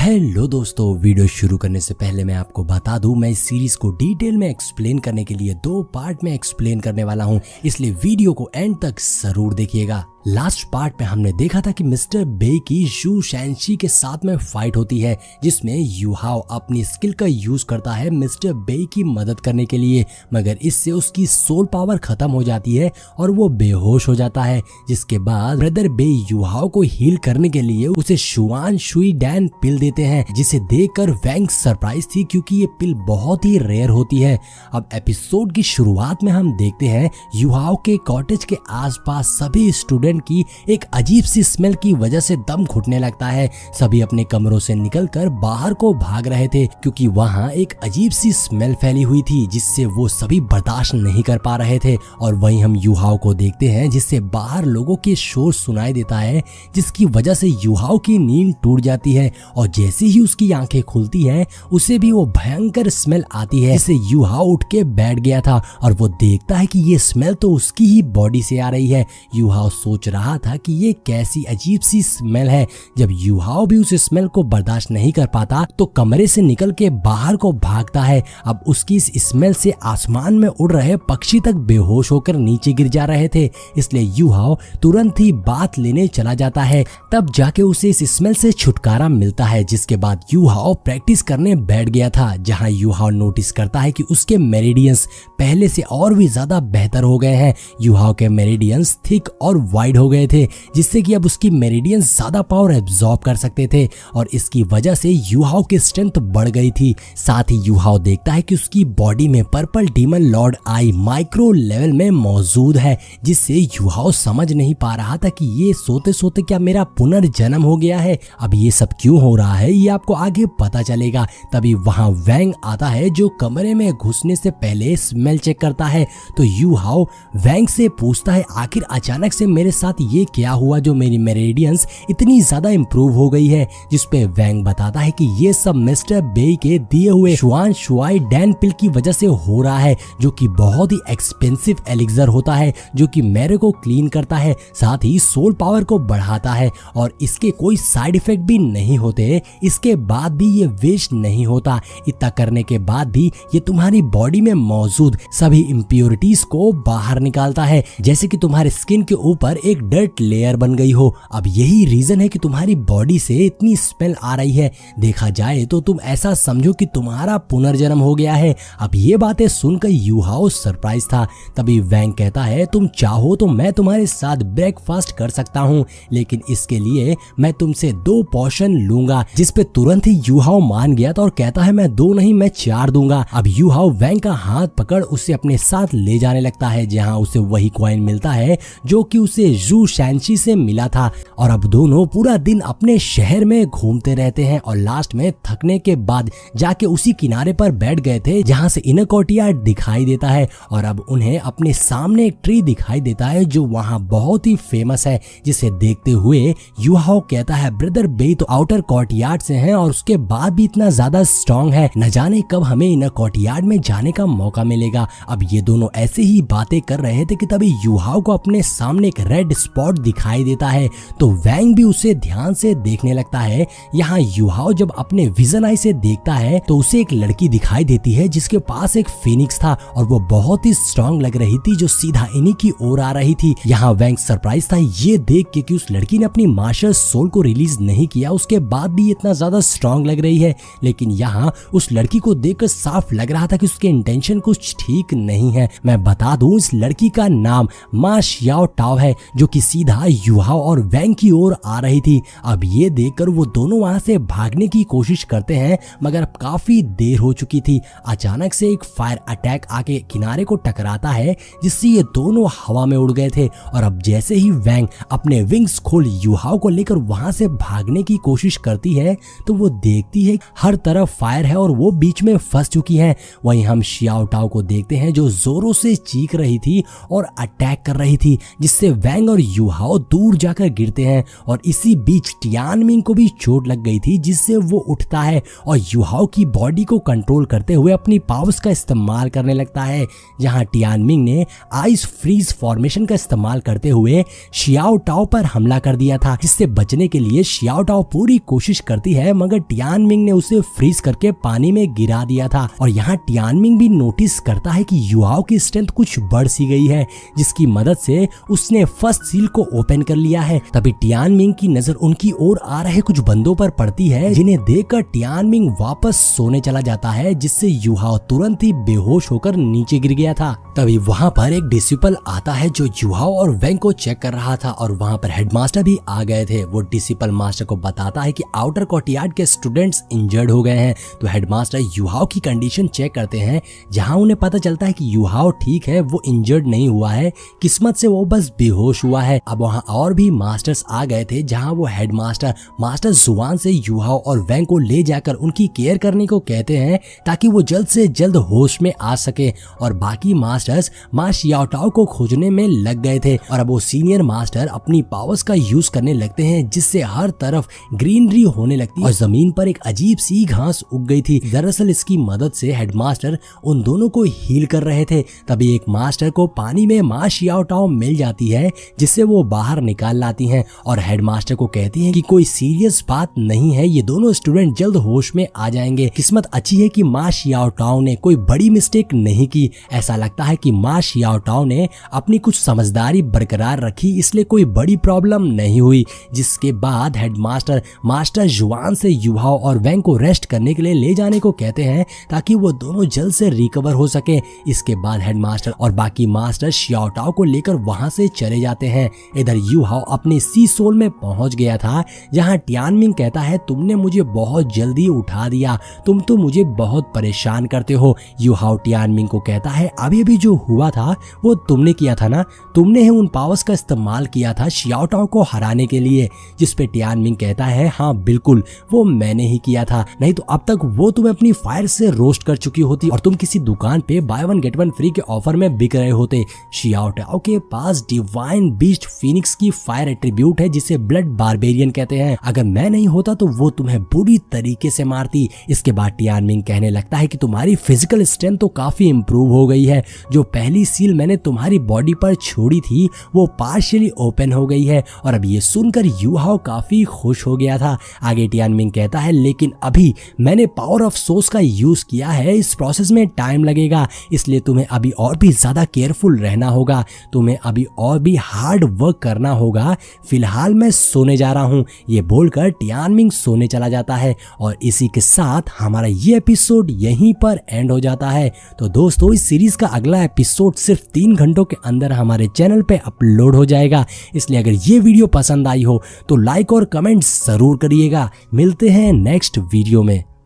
Hello दोस्तों, video शुरू करने से पहले मैं आपको बता दूं, मैं इस सीरीज को डिटेल में एक्सप्लेन करने के लिए 2 पार्ट में एक्सप्लेन करने वाला हूं, इसलिए वीडियो को एंड तक जरूर देखिएगा। लास्ट पार्ट में हमने देखा था कि मिस्टर बे की जू शैनशी के साथ में फाइट होती है, जिसमें यू हाओ अपनी स्किल का यूज करता है मिस्टर बे की मदद करने के लिए, मगर इससे उसकी सोल पावर खत्म हो जाती है और वो बेहोश हो जाता है। जिसके बाद ब्रदर बे यू हाओ को हील करने के लिए उसे शुआन शुई डैन पिल देते हैं, जिसे देखकर वैंग सरप्राइज थी क्योंकि ये पिल बहुत ही रेयर होती है। अब एपिसोड की शुरुआत में हम देखते हैं यू हाओ के कॉटेज के आसपास सभी स्टूडेंट की एक अजीब सी स्मेल की वजह से दम घुटने लगता है। सभी अपने कमरों से निकलकर बाहर को भाग रहे थे क्योंकि वहां एक अजीब सी स्मेल फैली हुई थी जिससे वो सभी बर्दाश्त नहीं कर पा रहे थे। और वहीं हम यू हाओ को देखते हैं जिससे बाहर लोगों के शोर सुनाई देता है, जिसकी वजह से यू हाओ की नींद टूट जाती है और जैसे ही उसकी आंखें खुलती हैं उसे भी वो भयंकर स्मेल आती है, जिससे यू हाओ उठ के बैठ गया था और वो देखता है कि ये स्मेल तो उसकी ही बॉडी से आ रही है। यू हाओ सोच रहा था कि ये कैसी अजीब सी स्मेल है। जब यू हाओ भी उस स्मेल को बर्दाश्त नहीं कर पाता तो कमरे से निकल के बाहर को भागता है। अब उसकी इस स्मेल से आसमान में उड़ रहे पक्षी तक बेहोश होकर नीचे गिर जा रहे थे, इसलिए यू हाओ तुरंत ही बात लेने चला जाता है। तब जाके उसे इस स्मेल से छुटकारा मिलता है। जिसके बाद यू हाओ प्रैक्टिस करने बैठ गया था, जहां यू हाओ नोटिस करता है कि उसके मेरिडियंस पहले से और भी ज्यादा बेहतर हो गए हैं। यू हाओ के मेरिडियंस थिक और वाइड हो गए थे, जिससे कि अब उसकी मेरिडियंस ज्यादा पावर एब्जॉर्ब कर सकते थे और इसकी वजह से यू हाओ की स्ट्रेंथ बढ़ गई थी। साथ ही यू हाओ देखता है कि उसकी बॉडी में पर्पल डीमन लॉर्ड आई माइक्रो लेवल में मौजूद है, जिससे यू हाओ समझ नहीं पा रहा था कि ये सोते सोते क्या मेरा पुनर्जन्म हो गया है। अब ये सब क्यों हो रहा है ये आपको आगे पता चलेगा। तभी वहां वैंग आता है जो कमरे में घुसने से पहले स्मेल चेक करता है। तो यू हाओ वैंग से पूछता है आखिर अचानक से मेरे साथ ये क्या हुआ जो मेरी मेरिडियंस इतनी ज्यादा इंप्रूव हो गई है। जिसपे वैंग बताता है कि ये सब मिस्टर बे के दिए हुए शुआन शुआई डैन पिल की वजह से हो रहा है, जो कि बहुत ही एक्सपेंसिव एलिक्सर होता है जो कि मेरे को क्लीन करता है, साथ ही सोल पावर को बढ़ाता है और इसके कोई साइड इफेक्ट भी नहीं होते। इसके बाद भी ये वेस्ट नहीं होता। इतना करने के बाद भी ये तुम्हारी बॉडी में मौजूद सभी इम्प्योरिटीज को बाहर निकालता है, जैसे कि तुम्हारे स्किन के ऊपर एक डर्ट लेयर बन गई हो। अब यही रीजन है कि तुम्हारी बॉडी से इतनी स्मेल आ रही है। देखा जाए तो तुम ऐसा समझो कि तुम्हारा पुनर्जन्म हो गया है। अब ये बातें सुनकर यू हाओ सरप्राइज था। तभी वैंग कहता है तुम चाहो तो मैं तुम्हारे साथ ब्रेकफास्ट कर सकता हूँ, लेकिन इसके लिए मैं तुमसे 2 पोर्शन लूंगा। जिस पे तुरंत ही यू हाओ मान गया था और कहता है मैं 2 नहीं मैं 4 दूंगा। अब यू हाओ वैंग का हाथ पकड़ उसे अपने साथ ले जाने लगता है, जहाँ उसे वही कॉइन मिलता है जो कि उसे जू शैनशी से मिला था। और अब दोनों पूरा दिन अपने शहर में घूमते रहते हैं और लास्ट में थकने के बाद जाके उसी किनारे पर बैठ गए थे जहां से इनर कोर्टयार्ड दिखाई देता है। और अब उन्हें अपने सामने एक ट्री दिखाई देता है जो वहां बहुत ही फेमस है, जिसे देखते हुए यू हाओ कहता है ब्रदर बे तो आउटर कोर्टयार्ड से हैं और उसके बाद भी इतना ज्यादा स्ट्रॉन्ग है, न जाने कब हमें इनर कोर्टयार्ड में जाने का मौका मिलेगा। अब ये दोनों ऐसे ही बातें कर रहे थे कि तभी यू हाओ को अपने सामने एक रेड स्पॉट दिखाई देता है, तो वैंग भी उसे ध्यान से देखने लगता है। यहाँ यू हाओ जब अपने विजन आई से देखता है तो उसे एक लड़की दिखाई देती है जिसके पास एक फिनिक्स था और वो बहुत ही स्ट्रॉन्ग लग रही थी, जो सीधा इन्हीं की ओर आ रही थी। यहाँ वैंग सरप्राइज था ये देख के कि उस लड़की ने अपनी मार्शल सोल को रिलीज नहीं किया, उसके बाद भी इतना ज्यादा स्ट्रॉन्ग लग रही है। लेकिन यहाँ उस लड़की को देखकर साफ लग रहा था कि उसके इंटेंशन कुछ ठीक नहीं है। मैं बता दूं इस लड़की का नाम मा शियाओ टाओ है, जो कि सीधा यू हाओ और वैंग की ओर आ रही थी। अब ये देखकर वो दोनों वहां से भागने की कोशिश करते हैं, मगर अब काफी देर हो चुकी थी। अचानक से एक फायर अटैक आके किनारे को टकराता है, जिससे ये दोनों हवा में उड़ गए थे। और अब जैसे ही वैंग अपने विंग्स खोल यू हाओ को लेकर वहां से भागने की कोशिश करती है तो वो देखती है हर तरफ फायर है और वो बीच में फंस चुकी है। वहीं हम शियाओ टाओ को देखते हैं जो जोरों से चीख रही थी और अटैक कर रही थी, जिससे वैंग और यू हाओ दूर जाकर गिरते हैं। और इसी बीच टियानमिंग को भी चोट लग गई थी, जिससे वो उठता है और यू हाओ की बॉडी को कंट्रोल करते हुए अपनी पावर्स का इस्तेमाल करने लगता है। जहां टियानमिंग ने आइस फ्रीज फॉर्मेशन का इस्तेमाल करते हुए शियाओ टाओ पर हमला कर दिया था, जिससे बचने के लिए शियाओ टाओ पूरी कोशिश कर करती है, मगर टियानमिंग ने उसे फ्रीज करके पानी में गिरा दिया था। और यहाँ टियानमिंग भी नोटिस करता है कि युआओ की स्ट्रेंथ कुछ बढ़ सी गई है, जिसकी मदद से उसने फर्स्ट सील को ओपन कर लिया है। तभी टियानमिंग की नजर उनकी ओर आ रहे कुछ बंदों पर पड़ती है, जिन्हें देखकर टियानमिंग वापस सोने चला जाता है, जिससे युआओ तुरंत ही बेहोश होकर नीचे गिर गया था। तभी वहाँ पर एक डिसिपल आता है जो युआओ और वेंग को चेक कर रहा था, और वहाँ पर हेडमास्टर भी आ गए थे। वो डिसिपल मास्टर को बताता है कि आउटर कोर्टयार्ड के स्टूडेंट्स इंजर्ड हो गए हैं। तो हेडमास्टर युआओ की कंडीशन चेक करते हैं, जहाँ उन्हें पता चलता है कि युआओ ठीक है, वो इंजर्ड नहीं हुआ है, किस्मत से वो बस बेहोश हुआ है। अब वहाँ और भी मास्टर्स आ गए थे, जहाँ वो हेडमास्टर मास्टर जुआन से युआओ और वेंग को ले जाकर उनकी केयर करने को कहते हैं, ताकि वो जल्द से जल्द होश में आ सके। और बाकी मास्टर्स मा शियाओटाओ को खोजने में लग गए थे। और अब वो सीनियर मास्टर अपनी पावर्स का यूज करने लगते हैं, जिससे हर तरफ ग्रीनरी होने लगती है और जमीन पर एक अजीब सी घास उग गई थी। दरअसल इसकी मदद से हेडमास्टर उन दोनों को हील कर रहे थे। तभी एक मास्टर को पानी में मा शियाओटाओ मिल जाती है, जिससे वो बाहर निकाल लाती हैं और हेडमास्टर को कहती हैं कि कोई सीरियस बात नहीं है, ये दोनों स्टूडेंट जल्द होश में आ जाएंगे। किस्मत अच्छी है कि मा शियाओटाओ ने कोई बड़ी मिस्टेक नहीं की। ऐसा लगता है कि मा शियाओटाओ ने अपनी कुछ समझदारी बरकरार रखी, इसलिए कोई बड़ी प्रॉब्लम नहीं हुई। जिसके बाद हेडमास्टर मास्टर जुआन से युआओ और वेंग को रेस्ट करने के लिए ले जाने को कहते हैं, ताकि वो दोनों जल्द से रिकवर हो सके। इसके बाद हेडमास्टर और बाकी मास्टर शियाओटाओ को लेकर वहां से चले जाते हैं। इधर युआओ अपने सी सोल में पहुंच गया था, जहां टियानमिंग कहता है, तुमने मुझे बहुत जल्दी उठा दिया, तुम तो मुझे बहुत परेशान करते हो। युआओ टियानमिंग को कहता है, अभी अभी जो हुआ था वो तुमने किया था ना, तुमने ही उन पावर्स का इस्तेमाल किया था शियाओटाओ को हराने के लिए। जिस पे टियानमिंग कहता है, हाँ बिल्कुल, वो मैंने ही किया था, नहीं तो अब तक वो तुम्हें अपनी फायर से रोस्ट कर चुकी होती और तुम किसी दुकान पे by one get one free के ऑफर में बिक रहे होते। शियाओटाओ के पास डिवाइन बीस्ट फिनिक्स की फायर एट्रीब्यूट है, जिसे ब्लड बारबेरियन कहते हैं। अगर मैं नहीं होता तो वो तुम्हें बुरी तरीके से मारती। इसके बाद टियानमिंग कहने लगता है कि तुम्हारी फिजिकल स्ट्रेंथ तो काफी इंप्रूव हो गई है, जो पहली सील मैंने तुम्हारी बॉडी पर छोड़ी थी वो पार्शियली ओपन हो गई है। और अब ये सुनकर युआओ काफी खुश हो गया था। आगे टियानमिंग कहता है, लेकिन अभी मैंने पावर ऑफ सोर्स का यूज किया है, इस प्रोसेस में टाइम लगेगा, इसलिए तुम्हें अभी और भी ज्यादा केयरफुल रहना होगा, तुम्हें अभी और भी हार्ड वर्क करना होगा। फिलहाल मैं सोने जा रहा हूँ। ये बोलकर टियानमिंग सोने चला जाता है और इसी के साथ हमारा ये एपिसोड यहीं पर एंड हो जाता है। तो दोस्तों, इस सीरीज का अगला एपिसोड सिर्फ 3 घंटों के अंदर हमारे चैनल पे अपलोड हो जाएगा, इसलिए अगर ये वीडियो पसंद आई हो तो लाइक और कमेंट जरूर करिएगा। मिलते हैं नेक्स्ट वीडियो में।